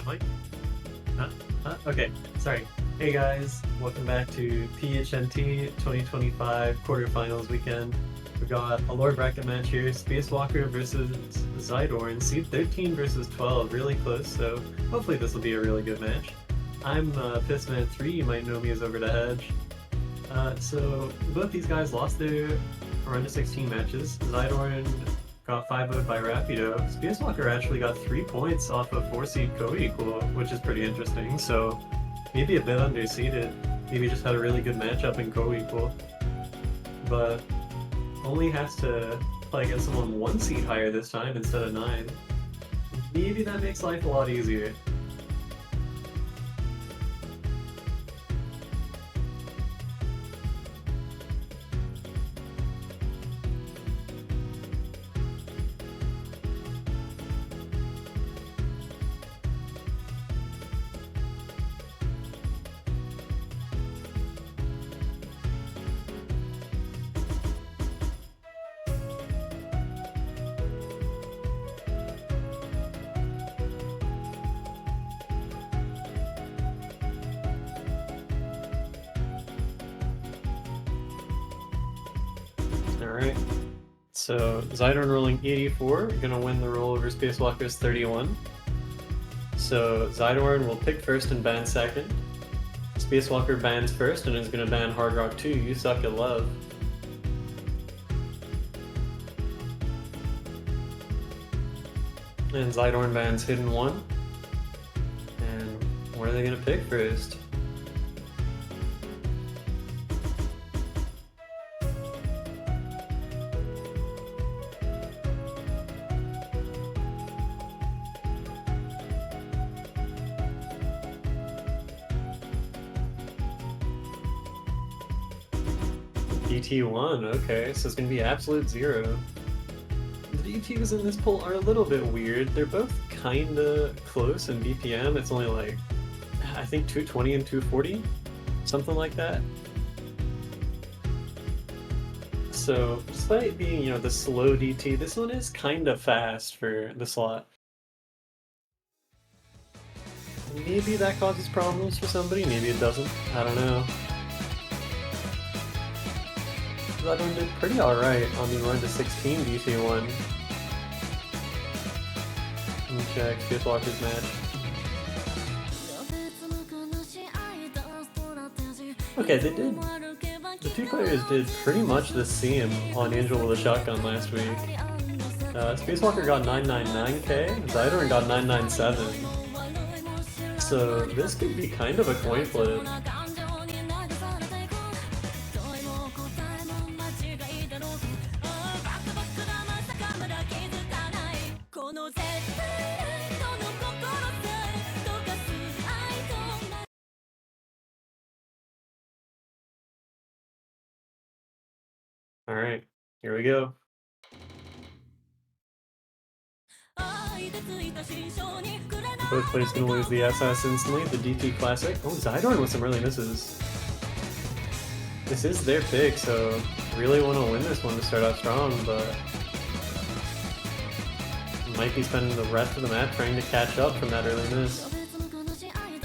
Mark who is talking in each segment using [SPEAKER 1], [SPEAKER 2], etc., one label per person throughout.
[SPEAKER 1] Mike? Okay, sorry. Hey guys, welcome back to PHNT2025 Quarterfinals weekend. We got a lower bracket match here, Spacewalker versus xidorn, seed 13 versus 12, really close, so hopefully this will be a really good match. I'm Pissman3, you might know me as Over the Hedge. So both these guys lost their round of 16 matches. xidorn got 5-0'd by Rapido. Spacewalker actually got 3 points off of 4-seed co-equal, which is pretty interesting, so maybe a bit underseeded. Maybe just had a really good matchup in co-equal. But only has to play against someone 1 seed higher this time instead of 9. Maybe that makes life a lot easier. Alright, so xidorn rolling 84, gonna win the roll over Spacewalker's 31. So xidorn will pick first and ban second. Spacewalker bans first and is gonna ban Hard Rock 2, You Suck at Love. And xidorn bans Hidden 1. And what are they gonna pick first? DT1, okay, so it's gonna be absolute 0. The DTs in this poll are a little bit weird. They're both kinda close in BPM. It's only like, I think 220 and 240, something like that. So despite being, you know, the slow DT, this one is kinda fast for the slot. Maybe that causes problems for somebody, maybe it doesn't, I don't know. xidorn did pretty alright on the run to 16 DT1. Let me check Spacewalker's match. Okay, they did. The two players did pretty much the same on Angel with a Shotgun last week. Spacewalker got 999k, xidorn got 997. So this could be kind of a coin flip. Alright, here we go. Both players gonna lose the SS instantly, the DT Classic. Oh, xidorn with some early misses. This is their pick, so really want to win this one to start out strong, but might be spending the rest of the match trying to catch up from that early miss.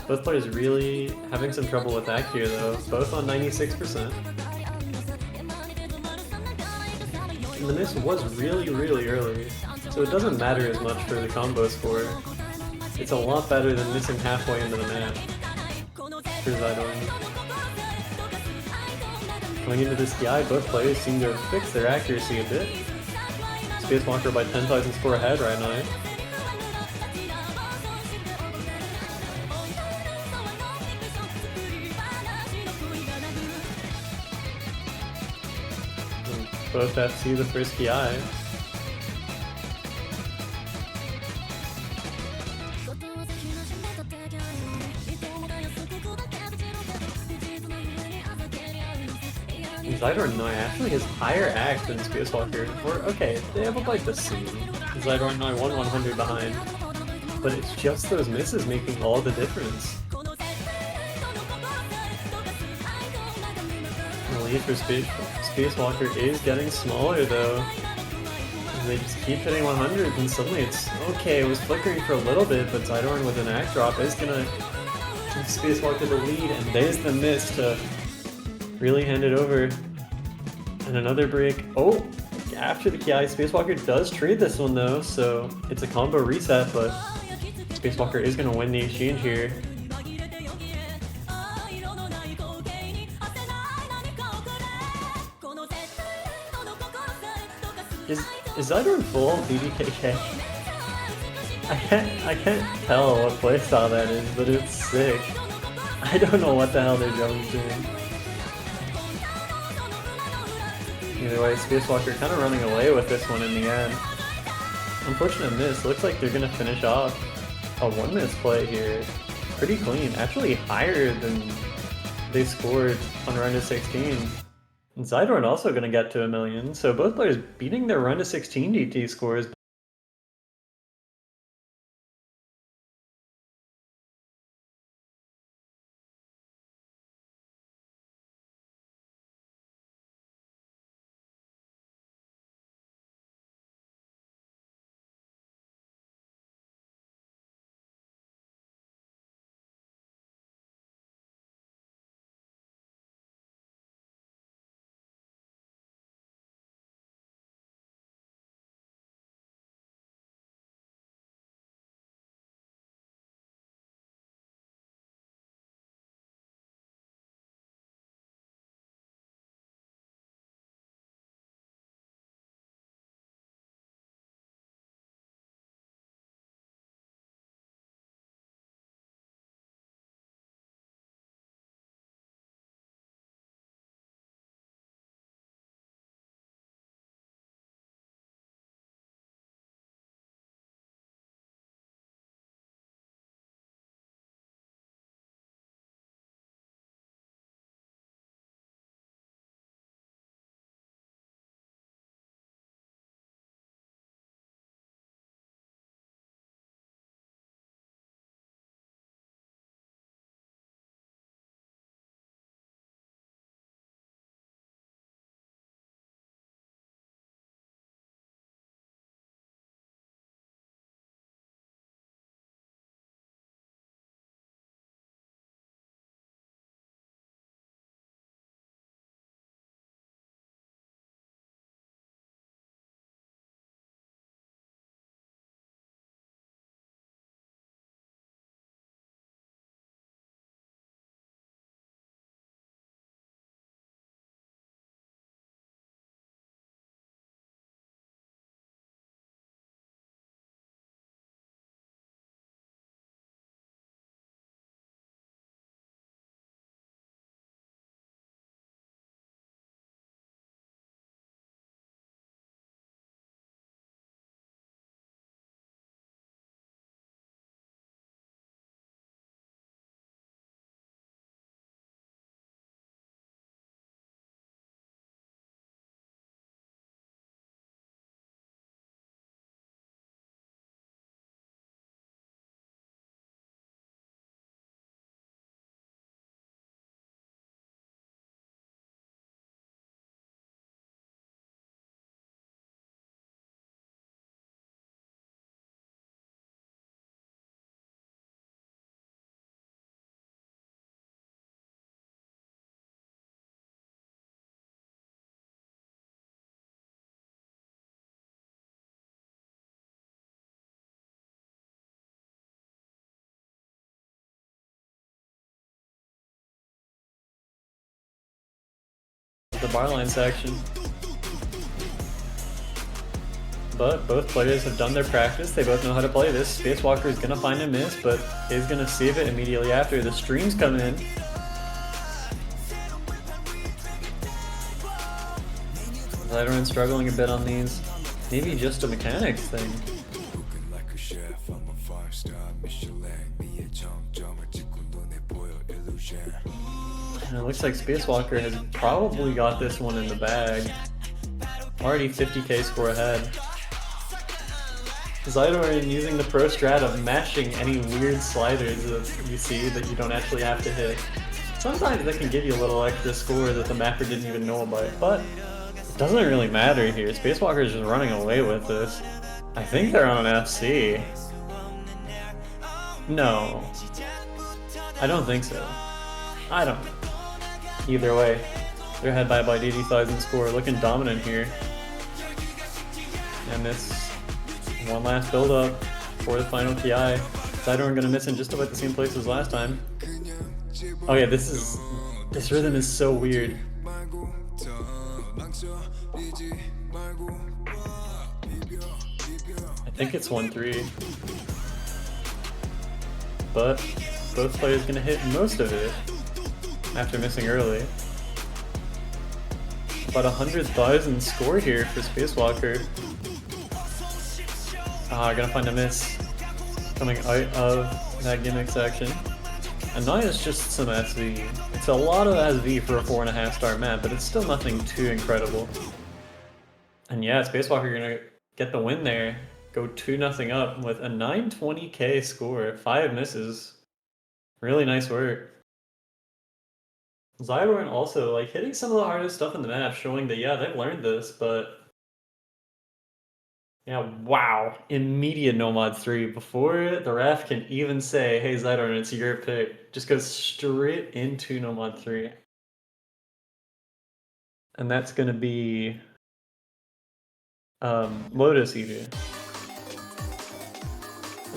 [SPEAKER 1] Both players really having some trouble with that here though, both on 96%. And the miss was really early, so it doesn't matter as much for the combo score. It's a lot better than missing halfway into the match for xidorn. Going into this DI, both players seem to have fixed their accuracy a bit. Spacewalker by 10,000 score ahead right now. And both FC the first PI. xidorn Noi actually has higher act than Spacewalker. Or, okay, they have a bite to see. xidorn Noi 100 behind. But it's just those misses making all the difference. The lead for Spacewalker is getting smaller though. they just keep hitting 100s, and suddenly it's okay. It was flickering for a little bit, but xidorn with an act drop is gonna give Spacewalker the lead, and there's the miss to really hand it over. And another break. Oh, after the Ki, Spacewalker does trade this one though, so it's a combo reset, but Spacewalker is gonna win the exchange here. Is xidorn full BBKK? I can't tell what playstyle that is, but it's sick. I don't know what the hell their jump's doing. Either way, Spacewalker kind of running away with this one in the end. Unfortunate miss. Looks like they're gonna finish off a one miss play here. Pretty clean. Actually higher than they scored on run to 16. And xidorn also gonna get to 1 million. So both players beating their run to 16 DT scores. The barline section. But both players have done their practice. They both know how to play this. Spacewalker is going to find a miss, but is going to save it immediately after. The streams come in. xidorn struggling a bit on these. Maybe just a mechanics thing. And it looks like Spacewalker has probably got this one in the bag. Already 50k score ahead. xidorn using the pro strat of mashing any weird sliders that you see that you don't actually have to hit. Sometimes that can give you a little extra score that the mapper didn't even know about, but Doesn't really matter here. Spacewalker is just running away with this. I think they're on an FC. No. I don't think so. I don't know. Either way, they're ahead by about 80,000 score, looking dominant here. And this one last build up for the final PI. xidorn gonna miss in just about the same place as last time. Oh yeah, this rhythm is so weird. I think it's 1-3. But both players gonna hit most of it after missing early. About 100,000 score here for Spacewalker. Gonna find a miss coming out of that gimmick section. And now it's just some SV. It's a lot of SV for a 4.5 star map, but it's still nothing too incredible. And yeah, Spacewalker gonna get the win there. Go 2-0 up with a 920k score, 5 misses. Really nice work. xidorn also like hitting some of the hardest stuff in the map, showing that yeah, they've learned this, but yeah, wow. Immediate no mod 3 before the ref can even say, hey xidorn, it's your pick. Just goes straight into no mod 3. And that's gonna be Lotus Eater.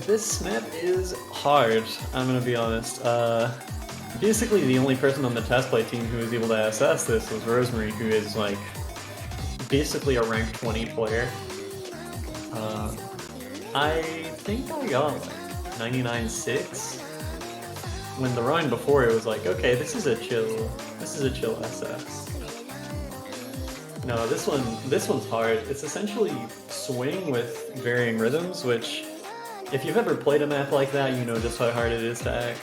[SPEAKER 1] This map is hard, I'm gonna be honest. Basically the only person on the test play team who was able to assess this was Rosemary, who is like basically a rank 20 player. I think I got like 99.6. When the round before it was like, okay, this is a chill SS. No, this one's hard. It's essentially swing with varying rhythms, which if you've ever played a map like that, you know just how hard it is to act.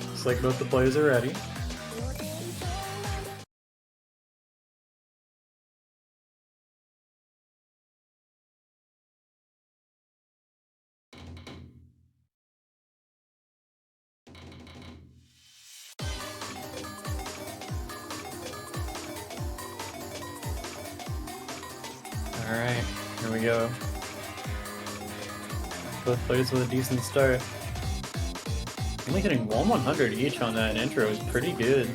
[SPEAKER 1] Looks like both the players are ready. Alright, here we go. Both players with a decent start. Only hitting 100 each on that intro is pretty good.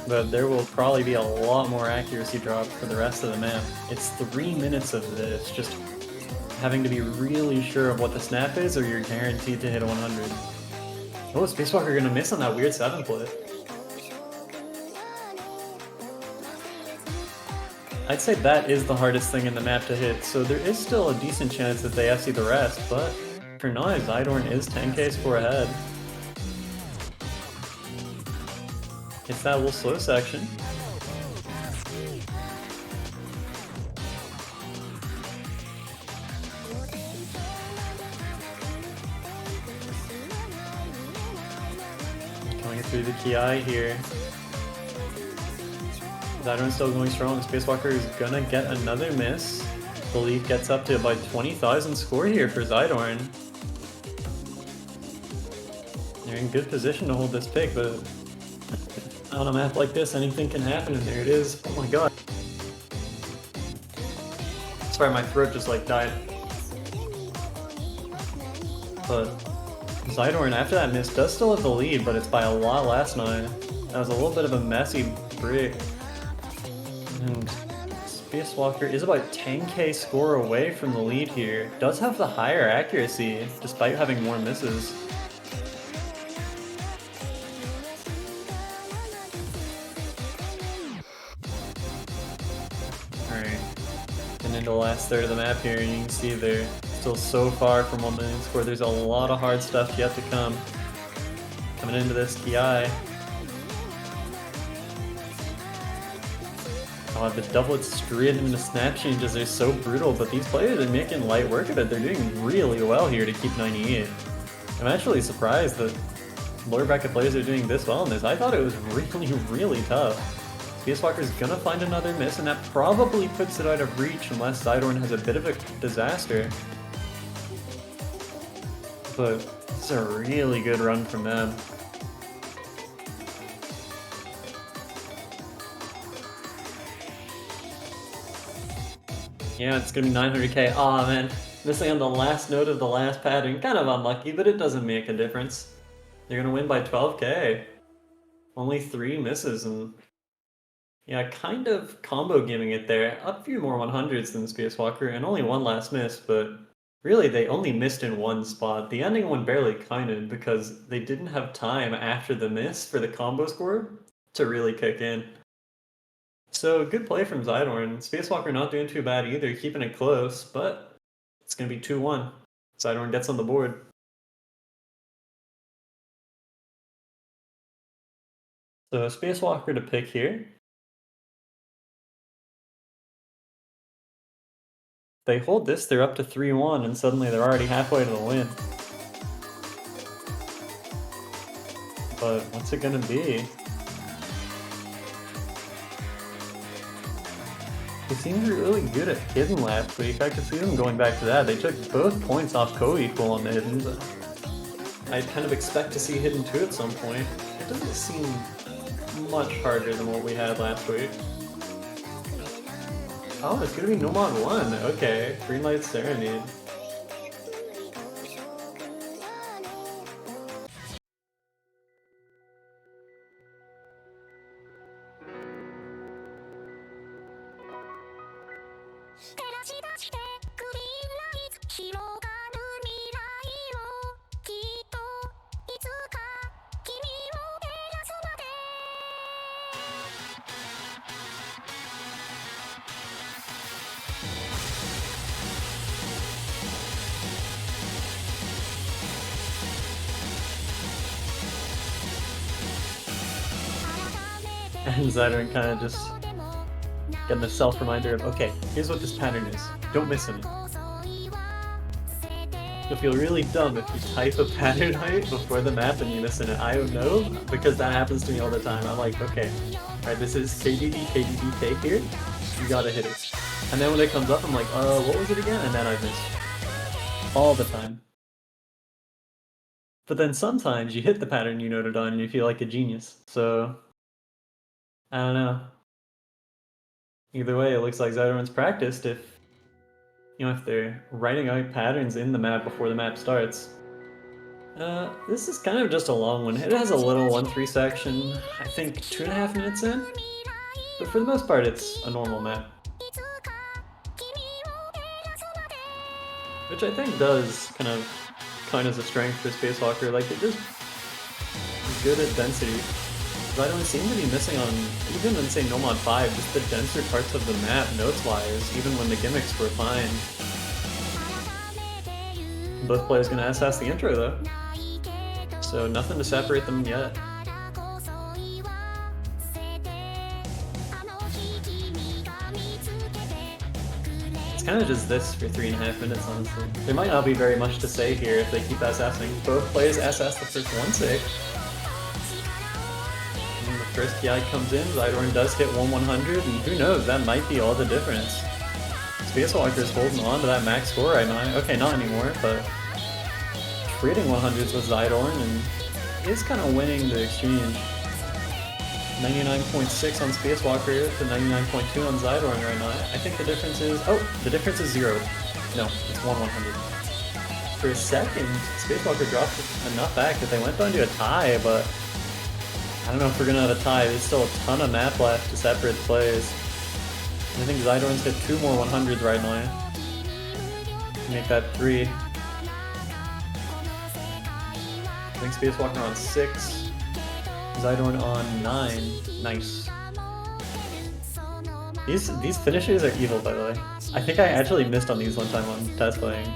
[SPEAKER 1] But there will probably be a lot more accuracy drop for the rest of the map. It's 3 minutes of this, just having to be really sure of what the snap is or you're guaranteed to hit a 100. Oh, Spacewalker gonna miss on that weird 7 flip. I'd say that is the hardest thing in the map to hit, so there is still a decent chance that they FC the rest, but for now, xidorn is 10k score ahead. It's that little slow section. Going through the Ki here. xidorn's still going strong. Spacewalker is gonna get another miss. The lead gets up to about 20,000 score here for xidorn. They're in good position to hold this pick, but on a map like this, anything can happen, and there it is. Oh my god. Sorry, my throat just like died. But xidorn, after that miss, does still have the lead, but it's by a lot less now. That was a little bit of a messy break. And Spacewalker is about 10k score away from the lead here. Does have the higher accuracy, despite having more misses. Alright, and into the last third of the map here, and you can see they're still so far from 1 million score. There's a lot of hard stuff yet to come. Coming into this Ki. Oh, the doublets straight into snap changes are so brutal, but these players are making light work of it. They're doing really well here to keep 98. I'm actually surprised that lower bracket players are doing this well in this. I thought it was really, really tough. Space Walker's gonna find another miss, and that probably puts it out of reach unless xidorn has a bit of a disaster. But this is a really good run from them. Yeah, it's gonna be 900k. Aw, man. Missing on the last note of the last pattern. Kind of unlucky, but it doesn't make a difference. They're gonna win by 12k. Only 3 misses, and yeah, kind of combo gaming it there. A few more 100s than Space Walker, and only 1 last miss, but really they only missed in 1 spot. The ending one barely counted because they didn't have time after the miss for the combo score to really kick in. So good play from xidorn. Space Walker not doing too bad either, keeping it close, but it's going to be 2-1. xidorn gets on the board. So Space Walker to pick here. They hold this, they're up to 3-1, and suddenly they're already halfway to the win. But what's it going to be? They seemed really good at hidden last week. I could see them going back to that. They took both points off co-equal on the hidden. I'd kind of expect to see hidden 2 at some point. It doesn't seem much harder than what we had last week. Oh, it's gonna be no mod 1. Okay, Green Light Serenade. And xidorn kind of just getting a self-reminder of, okay, here's what this pattern is. Don't miss any. You'll feel really dumb if you type a pattern height before the map and you miss it. I don't know, because that happens to me all the time. I'm like, okay, alright, this is KDD, KDD, K here. You gotta hit it. And then when it comes up, I'm like, what was it again? And then I miss. All the time. But then sometimes you hit the pattern you noted on and you feel like a genius. So I don't know. Either way, it looks like xidorn's practiced if they're writing out patterns in the map before the map starts. This is kind of just a long one. It has a little 1-3 section, I think 2.5 minutes in. But for the most part, it's a normal map. Which I think does kind of count as a strength for Space Walker. Like, it just is good at density. xidorn seem to be missing on, even in say No Mod 5, just the denser parts of the map notes-wise, even when the gimmicks were fine. Both players gonna SS the intro though, so nothing to separate them yet. It's kind of just this for 3.5 minutes, honestly. There might not be very much to say here if they keep SSing. Both players SS the first 1-6. First PI comes in, xidorn does hit 1-100, and who knows, that might be all the difference. Space Walker's holding on to that max score right now. Okay, not anymore, but trading 100s with xidorn and is kind of winning the exchange. 99.6 on Space Walker to 99.2 on xidorn right now. I think the difference is, the difference is 0. No, it's 1-100. For a second, Space Walker dropped enough back that they went down to a tie, but I don't know if we're gonna have a tie. There's still a ton of map left to separate plays. I think xidorn's hit 2 more 100s right now. Make that 3. I think Space Walker on 6. xidorn on 9. Nice. These finishes are evil, by the way. I think I actually missed on these one time on test playing.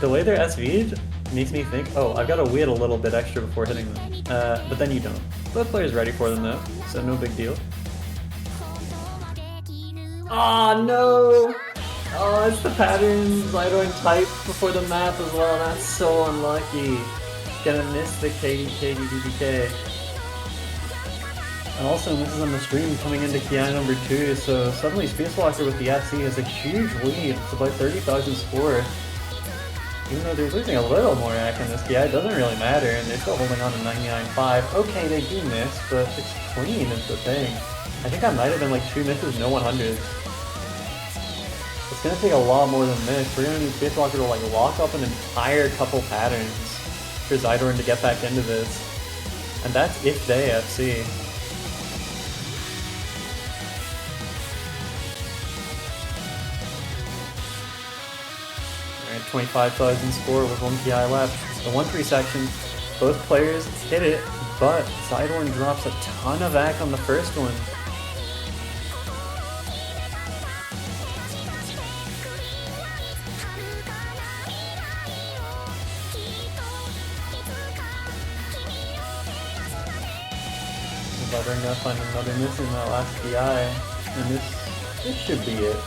[SPEAKER 1] The way they're SV'd makes me think, I've got to wait a little bit extra before hitting them. But then you don't. Both players ready for them though, so no big deal. Ah, no! Oh, it's the pattern xidorn type before the map as well. That's so unlucky. Gonna miss the KDK. And also misses on the stream coming into Kiai number 2, so suddenly Spacewalker with the FC has a huge lead. It's about 30,000 score. Even though they're losing a little more AC in this Kiai, it doesn't really matter, and they're still holding on to 99.5. Okay, they do miss, but it's clean is the thing. I think that might have been like 2 misses, no 100s. It's gonna take a lot more than this. We're gonna need Spacewalker to like lock up an entire couple patterns for xidorn to get back into this. And that's if they FC. Alright, 25,000 score with 1 PI left. The 1-3 section, both players hit it, but xidorn drops a ton of AC on the first one. xidorn gonna find another miss in that last PI, and this should be it.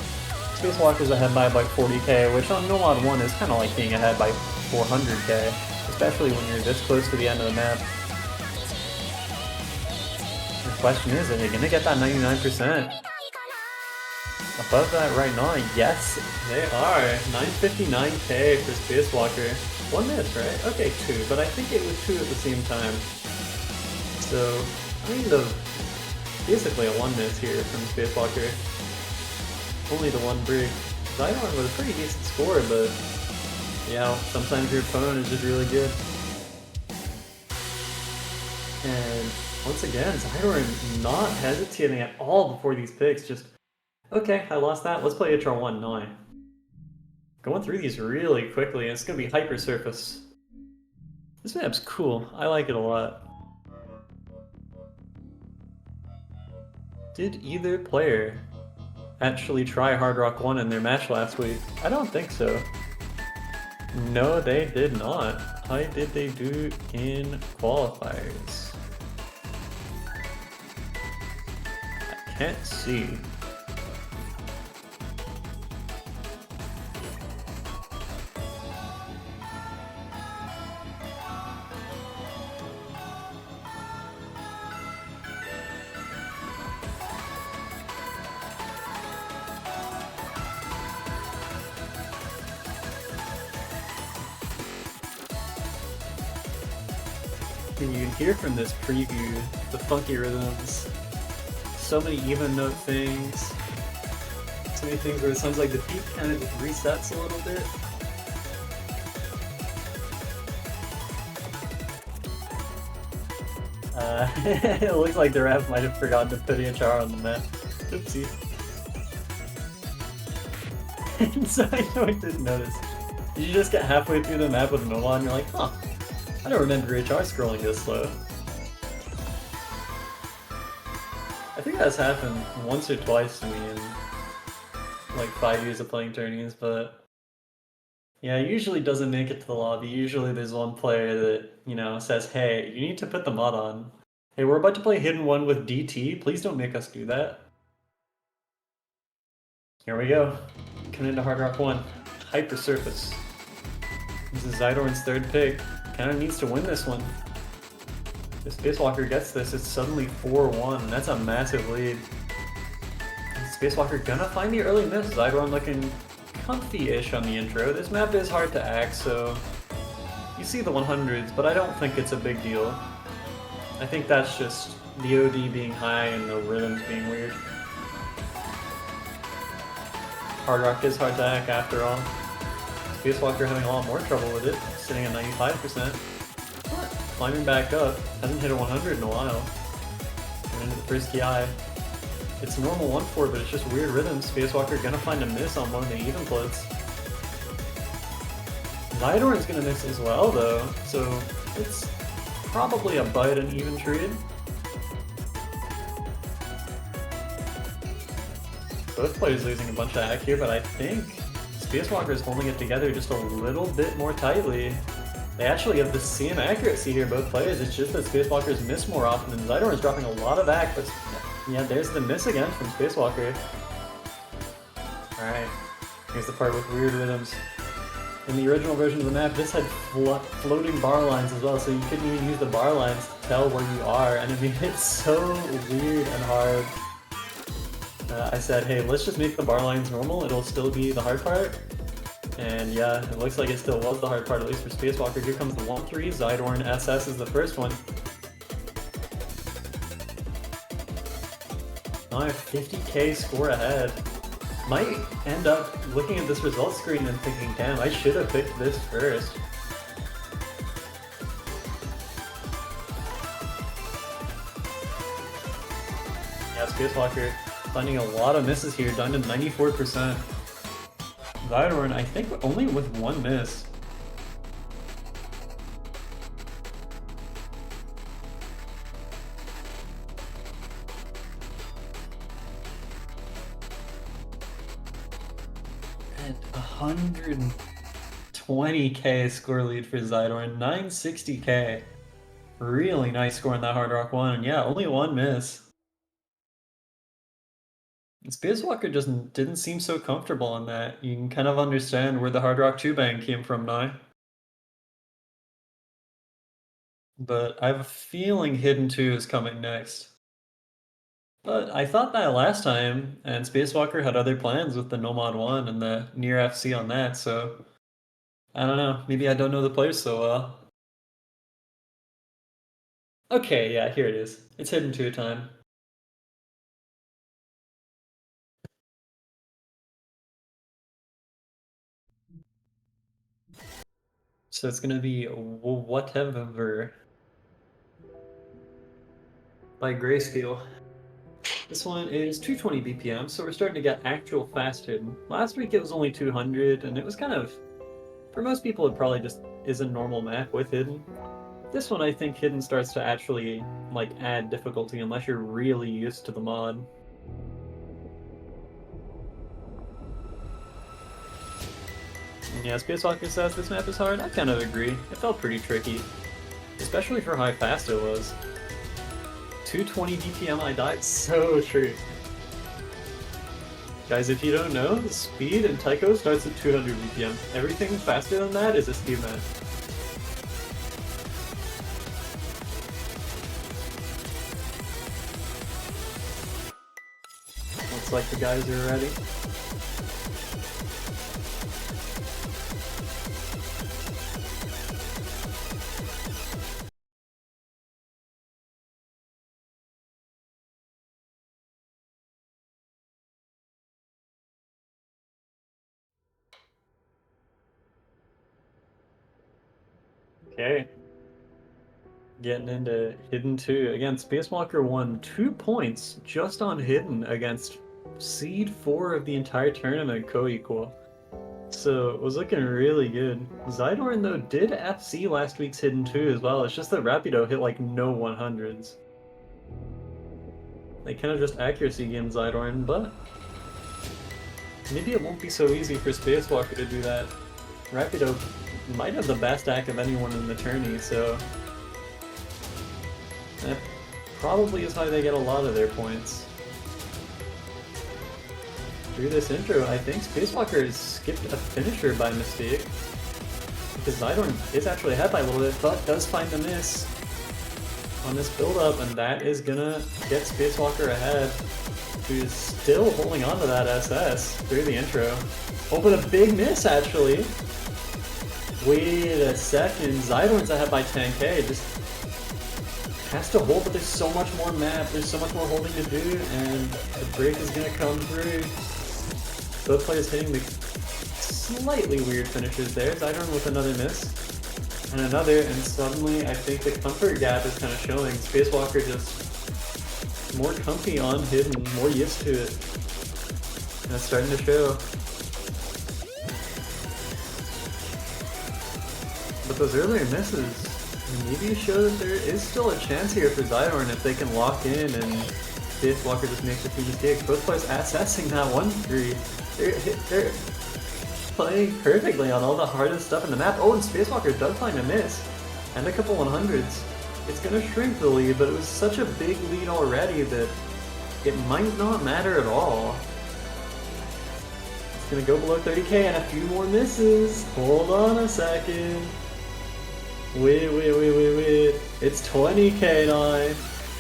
[SPEAKER 1] Spacewalker's ahead by about 40k, which on No Mod 1 is kind of like being ahead by 400k, especially when you're this close to the end of the map. The question is, are they gonna get that 99%? Above that right now, yes, they are. 959k for Spacewalker. 1 miss, right? Okay, 2, but I think it was 2 at the same time. So, kind of basically a 1 miss here from Spacewalker. Only the 1 break. xidorn was a pretty decent score, but yeah, sometimes your opponent is just really good. And once again, xidorn not hesitating at all before these picks. Just, okay, I lost that. Let's play HR1 now. Going through these really quickly, and it's going to be Hyper Surface. This map's cool. I like it a lot. Did either player actually try Hard Rock 1 in their match last week? I don't think so. No, they did not. How did they do in qualifiers? I can't see. You can hear from this preview the funky rhythms. So many even note things. So many things where it sounds like the beat kind of just resets a little bit. It looks like the ref might have forgotten to put HR on the map. Oopsie. So I know I didn't notice. Did you just get halfway through the map with Nola and you're like, huh, I don't remember HR scrolling this slow. I think that's happened once or twice to me in like 5 years of playing tourneys, but yeah, it usually doesn't make it to the lobby. Usually there's one player that, you know, says, hey, you need to put the mod on. Hey, we're about to play Hidden 1 with DT. Please don't make us do that. Here we go. Coming into Hard Rock 1. Hyper Surface. This is xidorn's 3rd pick. Kind of needs to win this one. If Spacewalker gets this, it's suddenly 4-1, and that's a massive lead. Is Spacewalker gonna find the early miss? xidorn looking comfy-ish on the intro. This map is hard to act, so you see the 100s, but I don't think it's a big deal. I think that's just the OD being high and the rhythms being weird. Hard Rock is hard to act after all. Spacewalker having a lot more trouble with it, sitting at 95%. But climbing back up, hasn't hit a 100 in a while. We're into the first TI. It's normal 1-4, but it's just weird rhythms. Spacewalker gonna find a miss on one of the even floats. xidorn's gonna miss as well though, so it's probably about an even trade. Both players losing a bunch of hack here, but I think Spacewalker is holding it together just a little bit more tightly. They actually have the same accuracy here, both players. It's just that Spacewalker's miss more often, and xidorn is dropping a lot of hack, but yeah, there's the miss again from Spacewalker. Alright, here's the part with weird rhythms. In the original version of the map, this had floating bar lines as well, so you couldn't even use the bar lines tell where you are, and I mean, it's so weird and hard. I said, hey, let's just make the bar lines normal, it'll still be the hard part. And yeah, it looks like it still was the hard part, at least for Spacewalker. Here comes the 1-3, xidorn SS is the first one. Now I have 50k score ahead. Might end up looking at this results screen and thinking, damn, I should have picked this first. Yeah, Spacewalker finding a lot of misses here, down to 94%. xidorn, I think only with one miss. And 120k score lead for xidorn, 960k. Really nice score in that Hard Rock 1, and yeah, only one miss. Spacewalker just didn't seem so comfortable in that. You can kind of understand where the Hard Rock 2 bang came from now. But I have a feeling Hidden 2 is coming next. But I thought that last time, and Spacewalker had other plans with the Nomad 1 and the Near FC on that, so I don't know, maybe I don't know the players so well. Okay, yeah, here it is. It's Hidden 2 time. So it's gonna be whatever by Grayscale. This one is 220 BPM, so we're starting to get actual fast hidden. Last week it was only 200, and it was kind of, for most people it probably just is a normal map with hidden. This one I think hidden starts to actually like add difficulty unless you're really used to the mod. Yeah, Spacewalker says this map is hard. I kind of agree. It felt pretty tricky, especially for how fast it was. 220 BPM, I died. So true. Guys, if you don't know, speed in Tycho starts at 200 BPM. Everything faster than that is a speed map. Looks like the guys are ready. Okay. Getting into Hidden 2. Again, Spacewalker won 2 points just on Hidden against Seed 4 of the entire tournament co-equal. So it was looking really good. xidorn, though, did FC last week's Hidden 2 as well. It's just that Rapido hit like no 100s. They kind of just accuracy game xidorn, but maybe it won't be so easy for Spacewalker to do that. Rapido might have the best act of anyone in the tourney, so that probably is how they get a lot of their points. Through this intro, I think Spacewalker has skipped a finisher by mistake, because xidorn is actually ahead by a little bit, but does find the miss on this build-up, and that is gonna get Spacewalker ahead, who's still holding on to that SS through the intro. Oh, but a big miss, actually! Wait a second, xidorn's ahead by 10k, just has to hold, but there's so much more map, there's so much more holding to do, and the break is gonna come through. Both players hitting the slightly weird finishes there. xidorn with another miss, and another, and suddenly I think the comfort gap is kind of showing. Spacewalker just more comfy on hidden, more used to it. And it's starting to show. But those earlier misses maybe show that there is still a chance here for xidorn if they can lock in and Spacewalker just makes a few mistakes. Both players assessing that 1-3. They're playing perfectly on all the hardest stuff in the map. Oh, and Spacewalker does find a miss and a couple 100s. It's going to shrink the lead, but it was such a big lead already that it might not matter at all. It's going to go below 30k and a few more misses. Hold on a second. Wait. It's 20k now.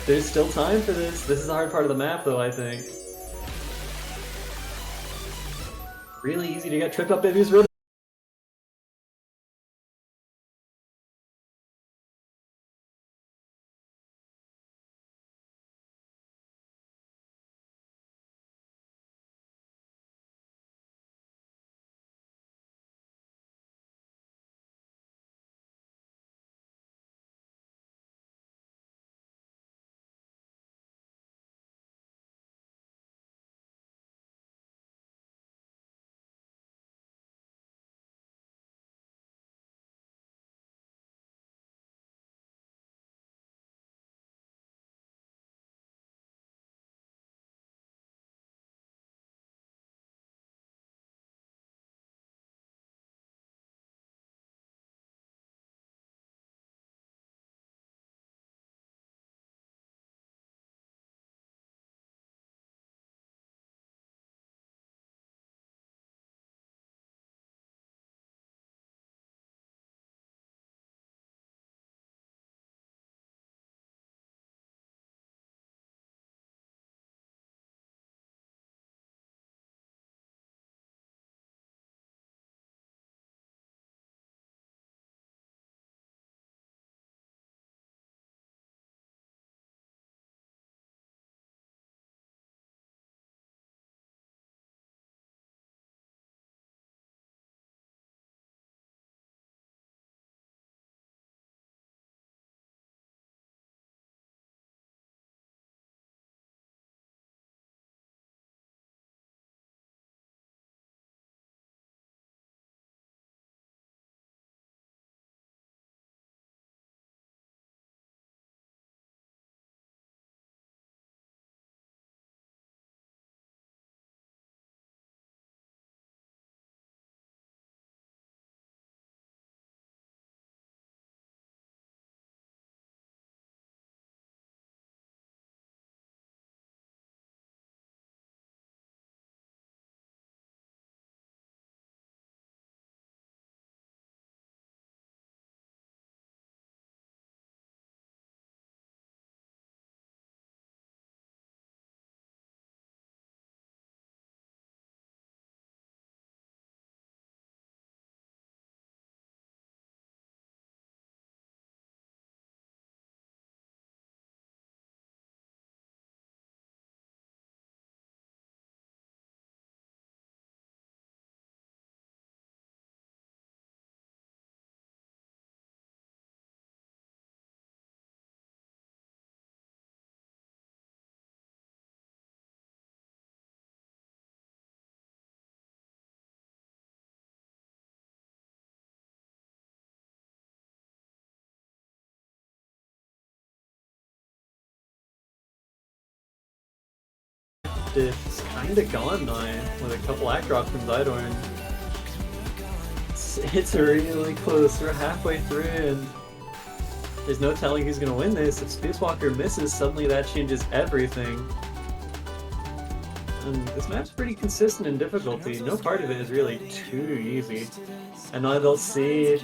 [SPEAKER 1] There's still time for this. This is the hard part of the map, though, I think. Really easy to get tripped up in these rhythms. It's kinda gone now, with a couple act drops from xidorn. It's really close. We're halfway through, and there's no telling who's gonna win this. If Spacewalker misses, suddenly that changes everything. And this map's pretty consistent in difficulty. No part of it is really too easy. And now they'll see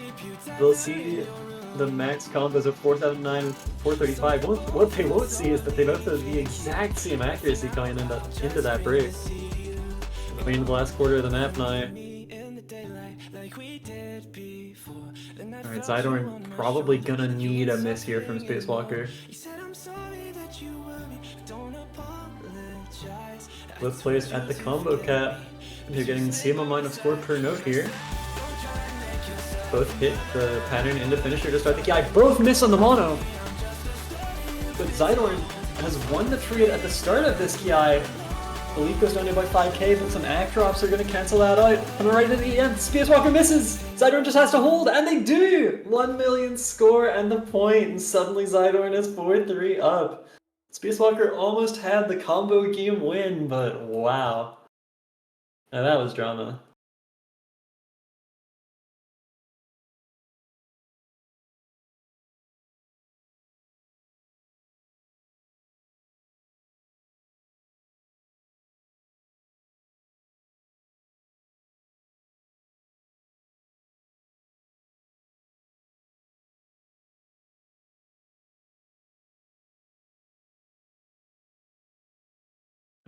[SPEAKER 1] the max combos of 479 and 435. What they won't see is that they both have the exact same accuracy going into that break. Way into the last quarter of the map now. Alright, xidorn probably gonna need a miss here from Spacewalker. Both players at the combo cap. They're getting the same amount of score per note here. Both hit the pattern into finisher to start the KI. Both miss on the mono! But xidorn has won the triad at the start of this KI. The lead goes down to about 5k, but some act drops are going to cancel that out. And right at the end, Spacewalker misses! xidorn just has to hold, and they do! 1 million score and the point, and suddenly xidorn is 4-3 up. Spacewalker almost had the combo game win, but wow. Now that was drama.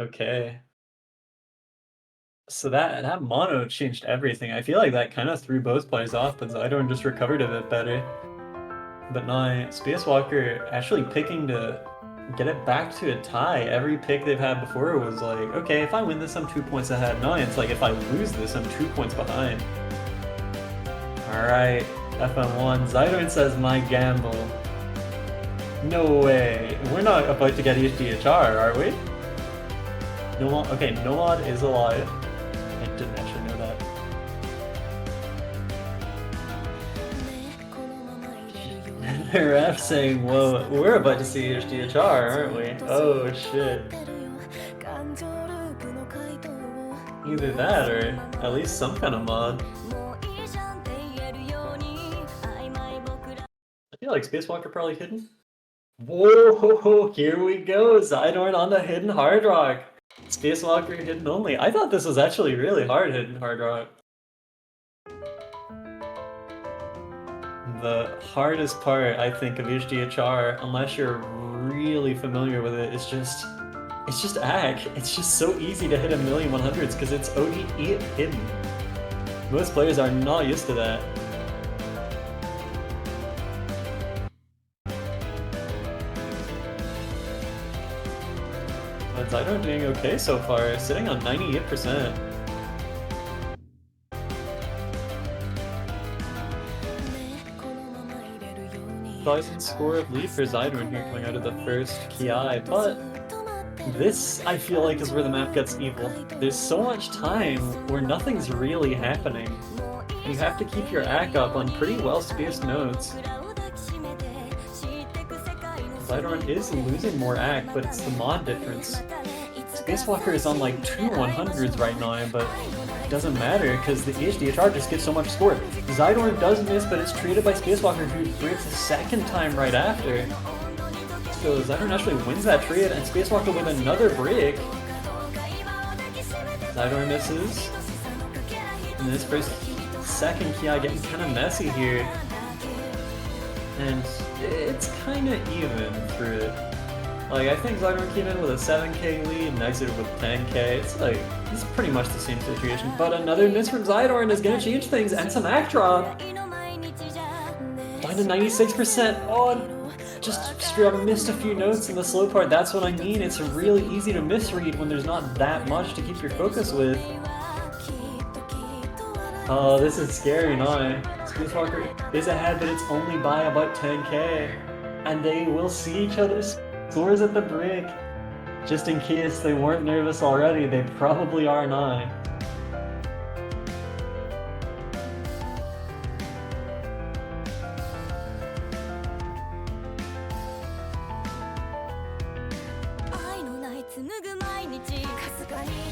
[SPEAKER 1] Okay. So that mono changed everything. I feel like that kind of threw both players off, but xidorn just recovered a bit better. But now Spacewalker actually picking to get it back to a tie. Every pick they've had before was like, okay, if I win this, I'm 2 points ahead. Now it's like, if I lose this, I'm 2 points behind. Alright, FM1. xidorn says, my gamble. No way. We're not about to get HDHR, are we? No, okay, Nomad is alive. I didn't actually know that. The ref saying, whoa, we're about to see HDHR, aren't we? Oh shit. Either that or at least some kind of mod. I feel like Spacewalker probably hidden. Whoa, here we go. xidorn on the hidden hard rock. Spacewalker hidden only. I thought this was actually really hard hidden hard rock. The hardest part, I think, of HDHR, unless you're really familiar with it, is just ACK. It's just so easy to hit 1,100s because it's OD hidden. Most players are not used to that. But xidorn doing okay so far, sitting on 98%. Thousand score of lead for xidorn here coming out of the first Ki, but this, I feel like, is where the map gets evil. There's so much time where nothing's really happening. You have to keep your ACK up on pretty well-spaced nodes. xidorn is losing more ACK, but it's the mod difference. Spacewalker is on like 2 100s right now, but it doesn't matter because the HDHR just gets so much score. xidorn does miss, but it's treated by Spacewalker, who breaks a second time right after. So xidorn actually wins that trade, and Spacewalker with another break. xidorn misses. And this first second Ki getting kind of messy here. And it's kind of even through it. Like, I think xidorn came in with a 7k lead and exited with 10k. It's like, it's pretty much the same situation. But another miss from xidorn is gonna change things, and some ACK drop. Down to 96%. Oh, just straight up missed a few notes in the slow part. That's what I mean. It's really easy to misread when there's not that much to keep your focus with. Oh, this is scary now. Spacewalker is ahead, but it's only by about 10k. And they will see each other's scores at the break. Just in case they weren't nervous already, they probably are now.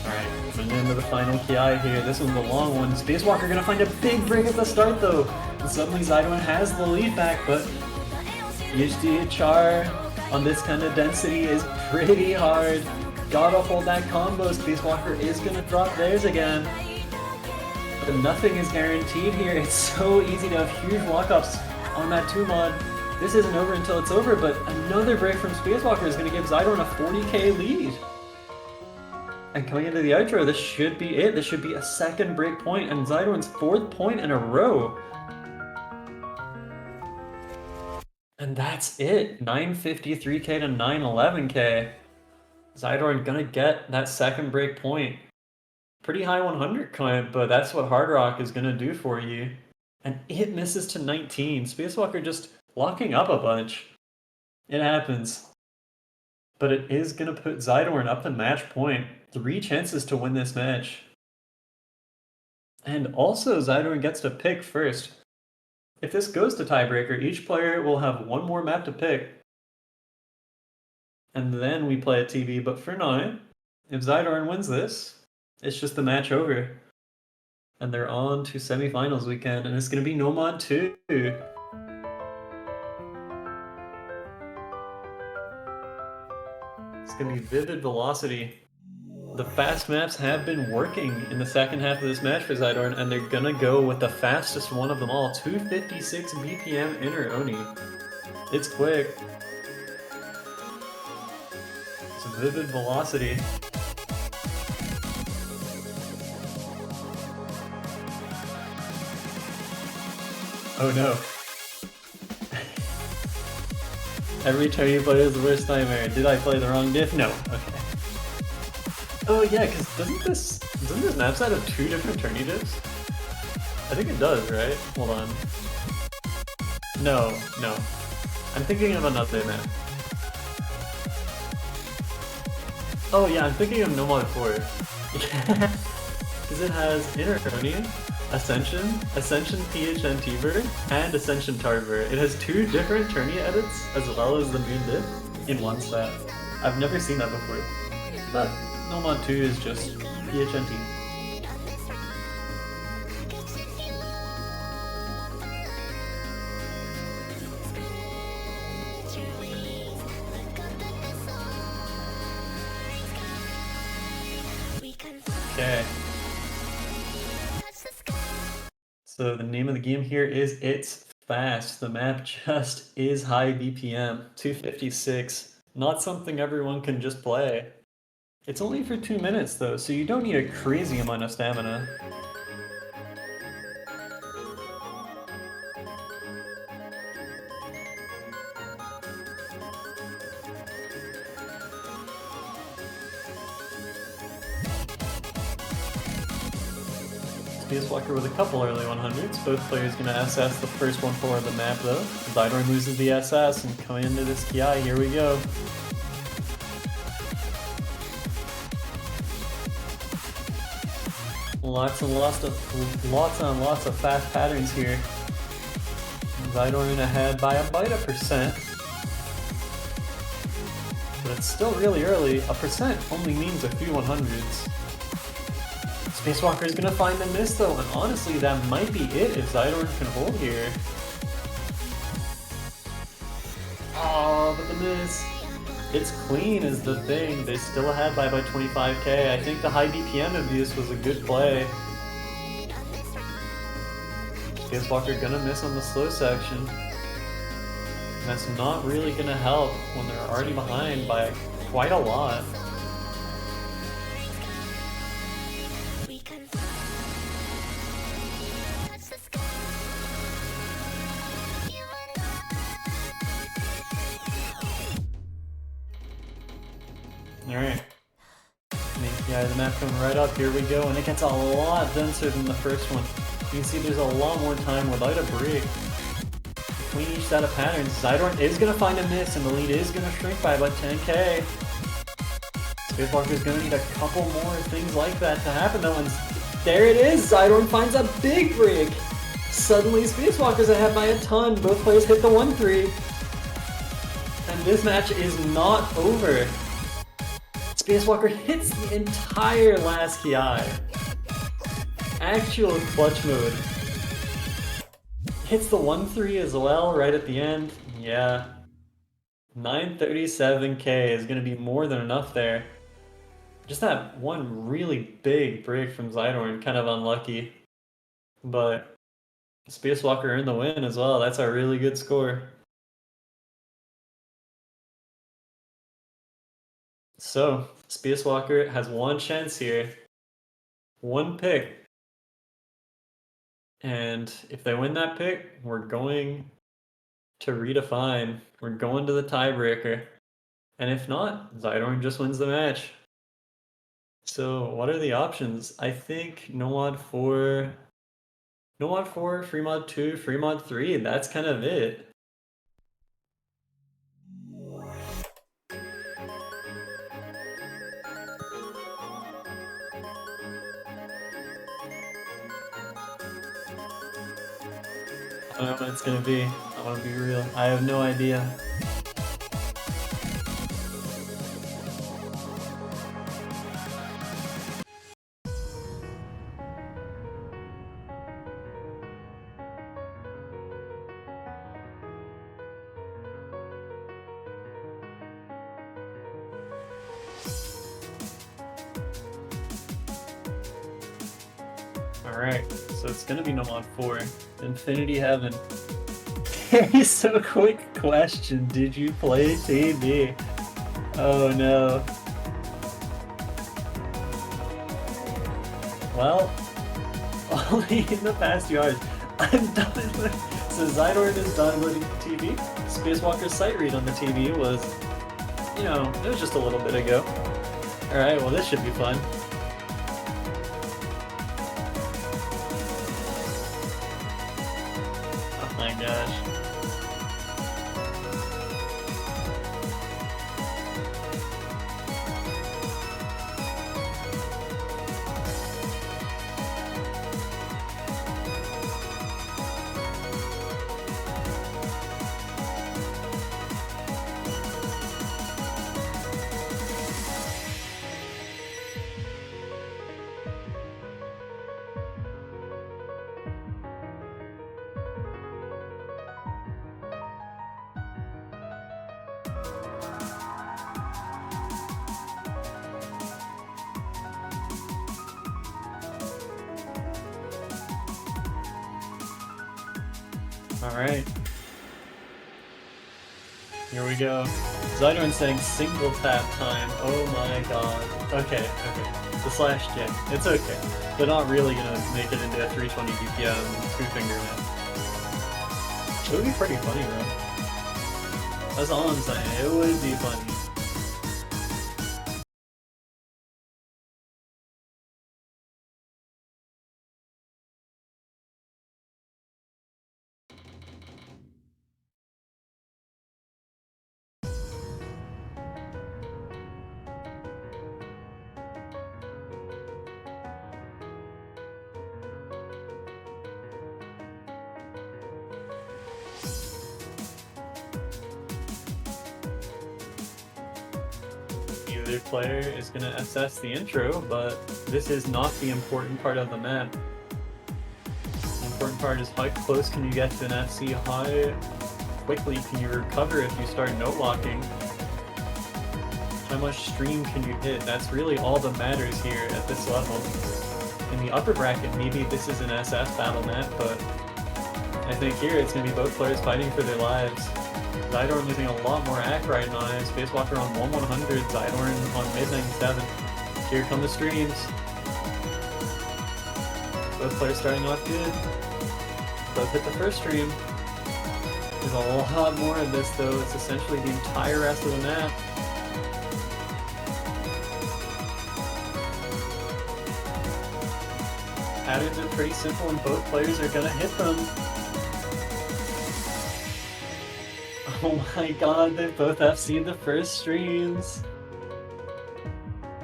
[SPEAKER 1] Alright, coming into the final Ki here. This one's a long one. Spacewalker gonna find a big break at the start though. And suddenly xidorn has the lead back, but HDHR on this kind of density is pretty hard. Gotta hold that combo. Spacewalker is gonna drop theirs again. But nothing is guaranteed here. It's so easy to have huge walk-ups on that 2 mod. This isn't over until it's over, but another break from Spacewalker is gonna give xidorn a 40k lead. And coming into the outro, this should be it. This should be a second break point and xidorn's 4th point in a row. And that's it. 953k to 911k. xidorn gonna get that second break point. Pretty high 100 count, but that's what Hard Rock is gonna do for you. And it misses to 19. Spacewalker just locking up a bunch. It happens. But it is gonna put xidorn up to match point. 3 chances to win this match. And also xidorn gets to pick first. If this goes to tiebreaker, each player will have 1 more map to pick. And then we play at TV, but for now, if xidorn wins this, it's just the match over. And they're on to semifinals weekend, and it's gonna be no mod 2. It's gonna be Vivid Velocity. The fast maps have been working in the second half of this match for xidorn, and they're gonna go with the fastest one of them all, 256 BPM Inner Oni. It's quick. It's Vivid Velocity. Oh no. Every tourney player is the worst nightmare. Did I play the wrong diff? No. Okay. Oh yeah, because doesn't this map set have 2 different tourney diffs? I think it does, right? Hold on. No. I'm thinking of another map. Oh yeah, I'm thinking of Nomad 4. Because it has Interonian, Ascension PHNT Vert, and Ascension Tarver. It has 2 different tourney edits as well as the Moon Diff in one set. I've never seen that before. But Nomad 2 is just PHNT. Okay. So the name of the game here is It's Fast. The map just is high BPM, 256. Not something everyone can just play. It's only for 2 minutes though, so you don't need a crazy amount of stamina. Spacewalker with a couple early 100s. Both players gonna SS the first one for the map though. xidorn loses the SS and coming into this Ki, here we go. Lots and lots of fast patterns here. xidorn ahead by about 1%. But it's still really early. 1% only means a few 100s. Spacewalker is gonna find the miss though, and honestly that might be it if xidorn can hold here. Oh, but the miss. It's clean is the thing. They're still ahead by about 25k. I think the high BPM of this was a good play. Spacewalker gonna miss on the slow section. And that's not really gonna help when they're already behind by quite a lot. Alright. Yeah, the map coming right up, here we go, and it gets a lot denser than the first one. You can see there's a lot more time without a break. Between each set of patterns, xidorn is going to find a miss, and the lead is going to shrink by about 10k. Spacewalker is going to need a couple more things like that to happen though, and there it is! xidorn finds a big break! Suddenly Spacewalker's ahead by a ton, both players hit the 1-3. And this match is not over. Spacewalker hits the entire last Ki. Actual clutch mode. Hits the 1-3 as well right at the end. Yeah. 937k is going to be more than enough there. Just that one really big break from xidorn, kind of unlucky. But Spacewalker earned the win as well. That's a really good score. So, Spacewalker has one chance here. One pick. And if they win that pick, we're going to redefine. We're going to the tiebreaker. And if not, xidorn just wins the match. So, what are the options? I think Nomad 4, Free Mod 2, Free Mod 3, that's kind of it. I don't know what it's gonna be. I want to be real. I have no idea. Alright, so it's gonna be Nomad 4. Infinity Heaven. So quick question, did you play TB? Oh no. Well, only in the past 2 hours. I'm done with... So xidorn is downloading the TV. Spacewalker's sight read on the TV was, you know, it was just a little bit ago. Alright, well this should be fun. Oh my gosh. Alright. Here we go. xidorn saying single tap time. Oh my god. Okay. The slash kick. It's okay. They're not really gonna make it into a 320 BPM two-finger man. It would be pretty funny though. That's all I'm saying. It would be funny. Either player is going to assess the intro, but this is not the important part of the map. The important part is how close can you get to an FC, how quickly can you recover if you start no-locking, how much stream can you hit. That's really all that matters here at this level. In the upper bracket, maybe this is an SS battle map, but I think here it's going to be both players fighting for their lives. xidorn losing a lot more AC right now. Spacewalker on 1/100, xidorn on mid-97. Here come the streams. Both players starting off good. Both hit the first stream. There's a lot more of this though. It's essentially the entire rest of the map. Patterns are pretty simple and both players are gonna hit them. Oh my god, they both FC'd the first streams.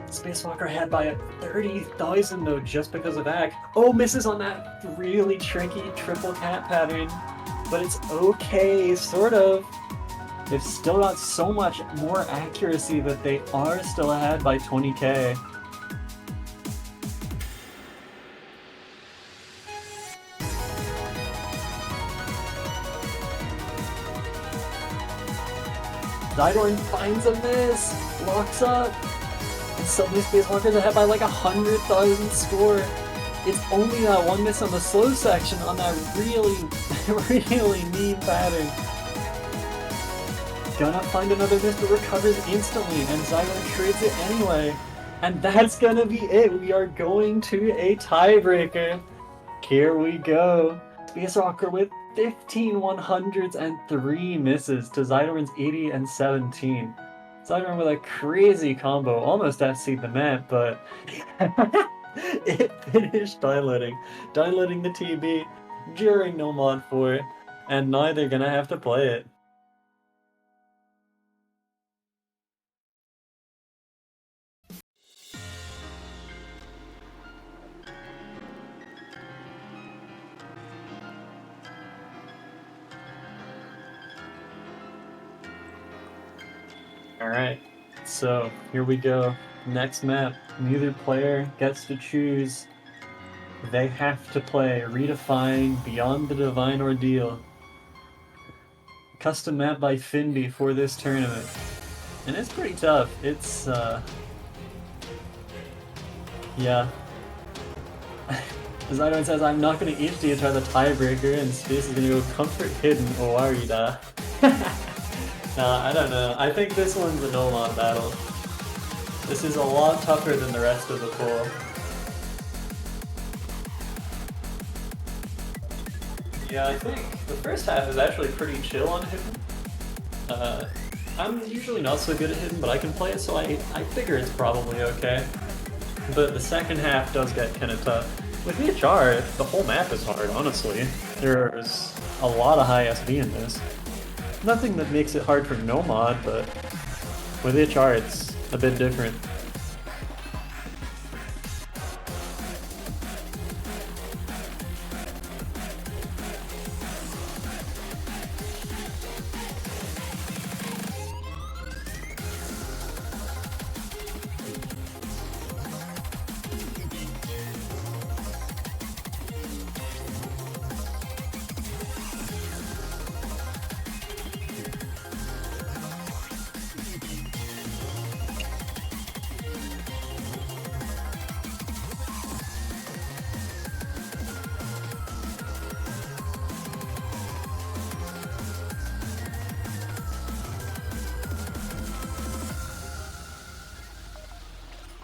[SPEAKER 1] Spacewalker had by 30,000 though just because of AC. Oh, misses on that really tricky triple cat pattern. But it's okay, sort of. They've still got so much more accuracy that they are still ahead by 20k. xidorn finds a miss, locks up, and suddenly Spacewalker's ahead by like 100,000 score. It's only that one miss on the slow section on that really, really mean pattern. Gonna find another miss but recovers instantly, and xidorn trades it anyway. And that's gonna be it. We are going to a tiebreaker. Here we go. Spacewalker with 15 100s and 3 misses to xidorn's 80 and 17. xidorn with a crazy combo, almost FC'd the map, but it finished downloading the TB during No Mod 4, and now they're gonna have to play it. Alright, so here we go. Next map. Neither player gets to choose. They have to play Redefine Beyond the Divine Ordeal. Custom map by Finby for this tournament. And it's pretty tough. It's, yeah. xidorn says, I'm not going to HD and try the tiebreaker, and Space is going to go Comfort Hidden Owarida. Nah, I don't know. I think this one's a no-mod battle. This is a lot tougher than the rest of the pool. Yeah, I think the first half is actually pretty chill on Hidden. I'm usually not so good at Hidden, but I can play it, so I figure it's probably okay. But the second half does get kind of tough. With VHR, the whole map is hard, honestly. There's a lot of high SV in this. Nothing that makes it hard for no mod, but with VHR it's a bit different.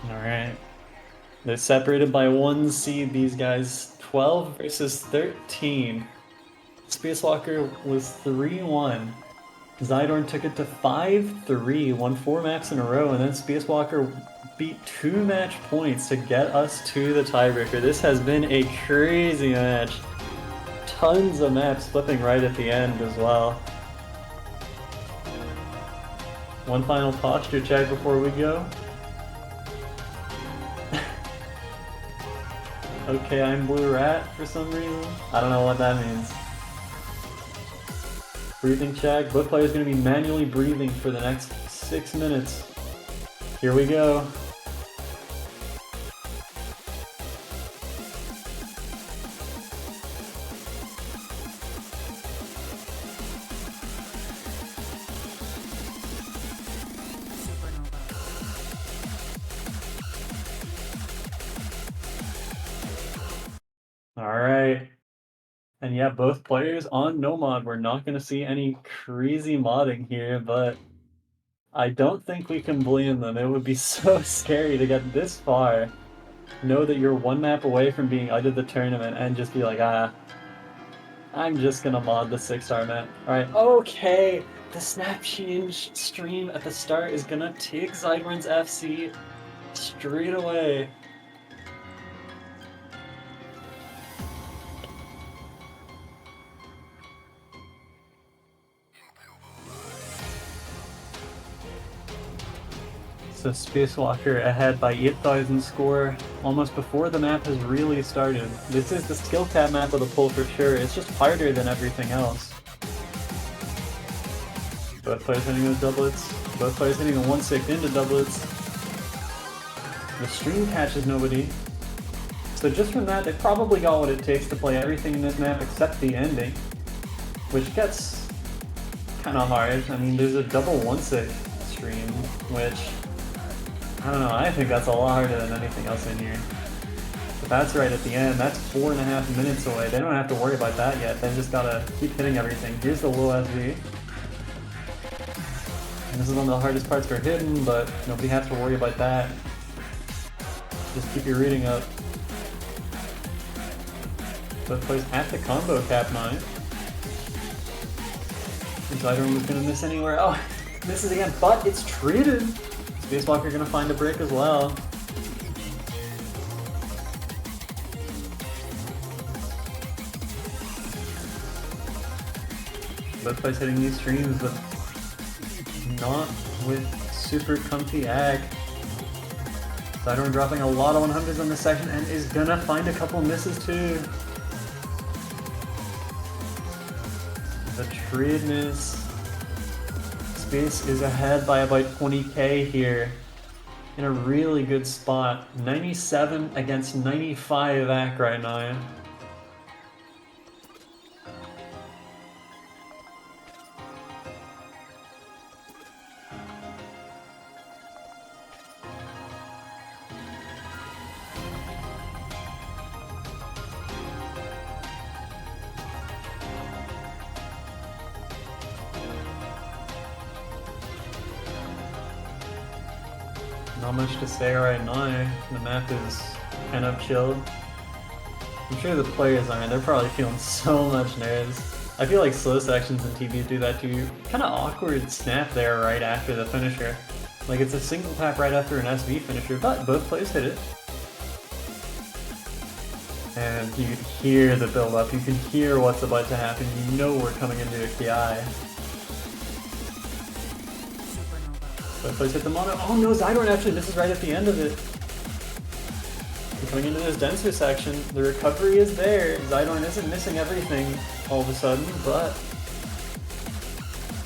[SPEAKER 1] Alright. They're separated by 1 seed, these guys. 12 versus 13. Spacewalker was 3-1. xidorn took it to 5-3, won 4 maps in a row, and then Spacewalker beat 2 match points to get us to the tiebreaker. This has been a crazy match. Tons of maps flipping right at the end as well. One final posture check before we go. Okay, I'm Blue Rat for some reason. I don't know what that means. Breathing check. Both players going to be manually breathing for the next 6 minutes. Here we go. Alright. And yeah, both players on no mod. We're not going to see any crazy modding here, but I don't think we can blame them. It would be so scary to get this far, know that you're 1 map away from being out of the tournament, and just be like, I'm just gonna mod the 6-star map. Alright, okay! The snap change stream at the start is gonna take xidorn's FC straight away. So Spacewalker ahead by 8,000 score, almost before the map has really started. This is the skill cap map of the pool for sure, it's just harder than everything else. Both players hitting the doublets, both players hitting the 1/6 into doublets. The stream catches nobody. So just from that, they probably got what it takes to play everything in this map except the ending, which gets kind of hard. I mean, there's a double 1/6 stream, which, I don't know, I think that's a lot harder than anything else in here. But that's right at the end, that's 4.5 minutes away. They don't have to worry about that yet, they just gotta keep hitting everything. Here's the low SV. And this is one of the hardest parts for Hidden, but nobody has to worry about that. Just keep your reading up. Both players at the combo cap 9. xidorn was gonna miss anywhere. Oh, misses again, but it's treated! Spacewalker gonna find a break as well. Both players hitting these streams, but not with super comfy ag. xidorn dropping a lot of 100s on this section and is gonna find a couple misses too. The trade miss. Space is ahead by about 20k here. In a really good spot. 97 against 95 AC right now. Not much to say right now. The map is kind of chilled. I'm sure the players aren't. They're probably feeling so much nerves. I feel like slow sections in TV do that too. Kind of awkward snap there right after the finisher. Like it's a single tap right after an SV finisher, but both players hit it. And you can hear the build up, you can hear what's about to happen, you know we're coming into a KI. Both players hit the mono. Oh no, xidorn actually misses right at the end of it. And coming into this denser section, the recovery is there. xidorn isn't missing everything all of a sudden, but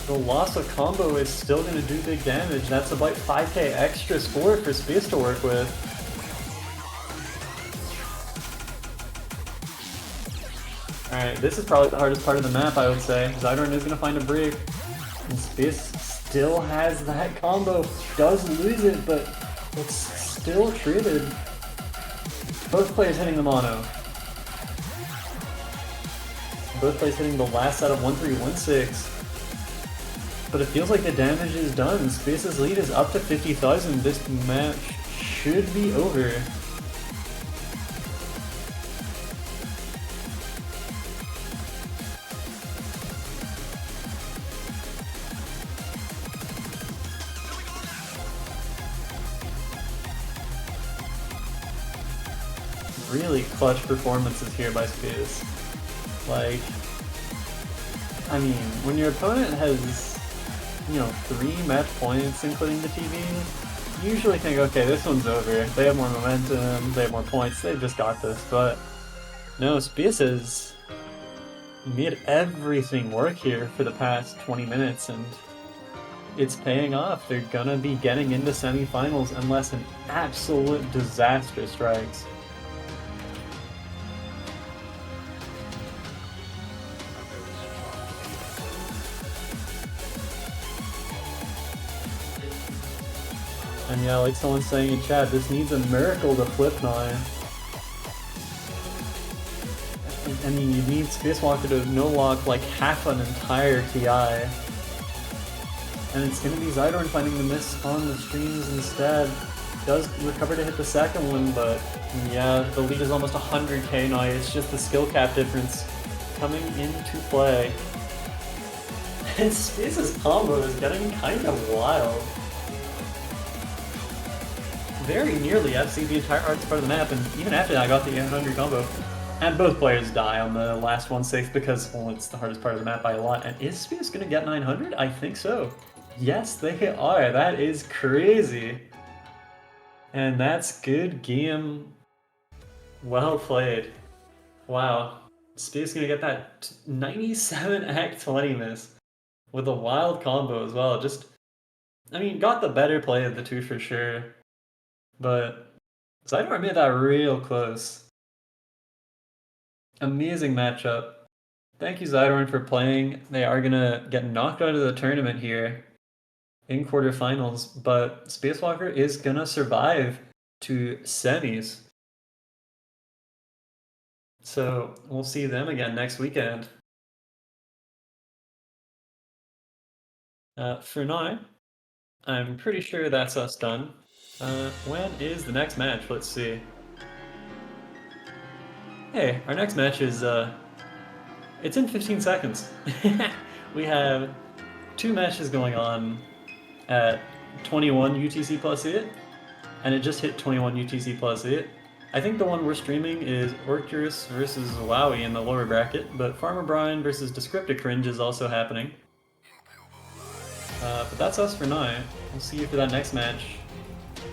[SPEAKER 1] the loss of combo is still going to do big damage. That's about 5k extra score for Space to work with. Alright, this is probably the hardest part of the map, I would say. xidorn is going to find a break. And Space still has that combo. Does lose it, but it's still treated. Both players hitting the mono. Both players hitting the last set of 1-3-1-6. But it feels like the damage is done. Space's lead is up to 50,000. This match should be over. Really clutch performances here by Space. Like, I mean, when your opponent has, you know, 3 match points including the TV, you usually think, okay, this one's over. They have more momentum, they have more points, they've just got this. But no, Space has made everything work here for the past 20 minutes, and it's paying off. They're gonna be getting into semifinals unless an absolute disaster strikes. And yeah, like someone's saying in chat, this needs a miracle to flip now. I mean, you need Spacewalker to no-lock like half an entire TI. And it's gonna be xidorn finding the miss on the streams instead. Does recover to hit the second one, but yeah, the lead is almost 100k now. It's just the skill cap difference coming into play. And Space's combo is getting kind of wild. Very nearly FC the entire hardest part of the map, and even after that I got the 800 combo. And both players die on the last one safe because, well, it's the hardest part of the map by a lot. And is Space gonna get 900? I think so. Yes, they are. That is crazy. And that's good game. Well played. Wow. Space gonna get that 97 Act 20 miss with a wild combo as well. Just, I mean, got the better play of the two for sure. But xidorn made that real close. Amazing matchup. Thank you, xidorn, for playing. They are gonna get knocked out of the tournament here in quarterfinals, but Spacewalker is gonna survive to semis. So we'll see them again next weekend. For now, I'm pretty sure that's us done. When is the next match? Let's see. Hey, our next match is, it's in 15 seconds. We have 2 matches going on at 21 UTC plus 8, and it just hit 21 UTC plus 8. I think the one we're streaming is Orcurus versus Wowie in the lower bracket, but Farmer Brian versus Descriptic Cringe is also happening. But that's us for now. We'll see you for that next match.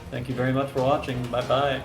[SPEAKER 1] Thank you very much for watching. Bye bye.